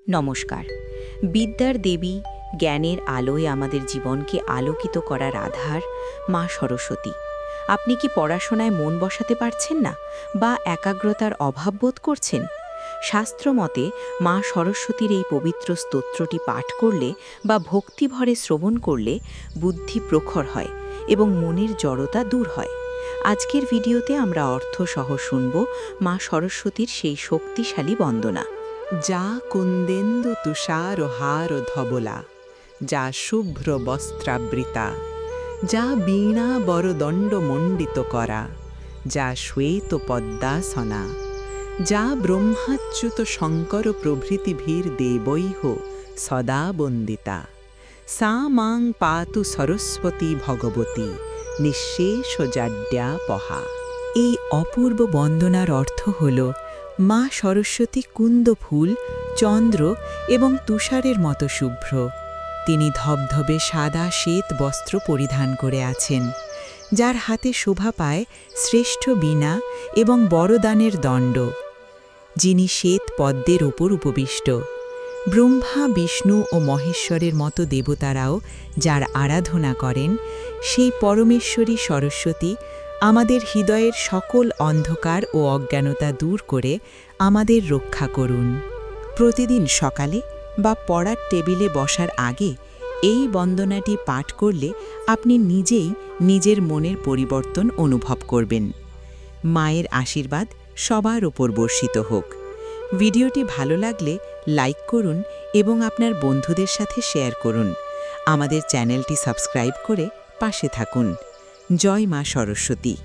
নমস্কার। বিদ্যার দেবী, জ্ঞানের আলোয় আমাদের জীবনকে আলোকিত করার আধার মা সরস্বতী। আপনি কি পড়াশোনায় মন বসাতে পারছেন না বা একাগ্রতার অভাব বোধ করছেন? শাস্ত্রমতে মা সরস্বতীর এই পবিত্র স্তোত্রটি পাঠ করলে বা ভক্তিভরে শ্রবণ করলে বুদ্ধি প্রখর হয় এবং মনের জড়তা দূর হয়। আজকের ভিডিওতে আমরা অর্থসহ শুনব মা সরস্বতীর সেই শক্তিশালী বন্দনা। যা কুন্দেন্দু তুষারহার ধবলা, যা শুভ্র বস্ত্রাবৃতা, যা বীণা বরদণ্ড মণ্ডিত করা, যা শ্বেত পদ্মাসনা, যা ব্রহ্মাচ্যুত শঙ্কর প্রভৃতিভির দেবৈহ সদা বন্দিতা, সা মাং পাতু সরস্বতী ভগবতী নিঃশেষ জাড্যাপহা। এই অপূর্ব বন্দনার অর্থ হল মা সরস্বতী কুন্দ ফুল, চন্দ্র এবং তুষারের মতো শুভ্র। তিনি ধবধবে সাদা শ্বেত বস্ত্র পরিধান করে আছেন, যার হাতে শোভা পায় শ্রেষ্ঠ বীণা এবং বরদানের দণ্ড, যিনি শ্বেত পদ্মের ওপর উপবিষ্ট। ব্রহ্মা, বিষ্ণু ও মহেশ্বরের মতো দেবতারাও যার আরাধনা করেন, সেই পরমেশ্বরী সরস্বতী আমাদের হৃদয়ের সকল অন্ধকার ও অজ্ঞানতা দূর করে আমাদের রক্ষা করুন। প্রতিদিন সকালে বা পড়ার টেবিলে বসার আগে এই বন্দনাটি পাঠ করলে আপনি নিজেই নিজের মনের পরিবর্তন অনুভব করবেন। মায়ের আশীর্বাদ সবার ওপর বর্ষিত হোক। ভিডিওটি ভালো লাগলে লাইক করুন এবং আপনার বন্ধুদের সাথে শেয়ার করুন। আমাদের চ্যানেলটি সাবস্ক্রাইব করে পাশে থাকুন। জয় মা সরস্বতী।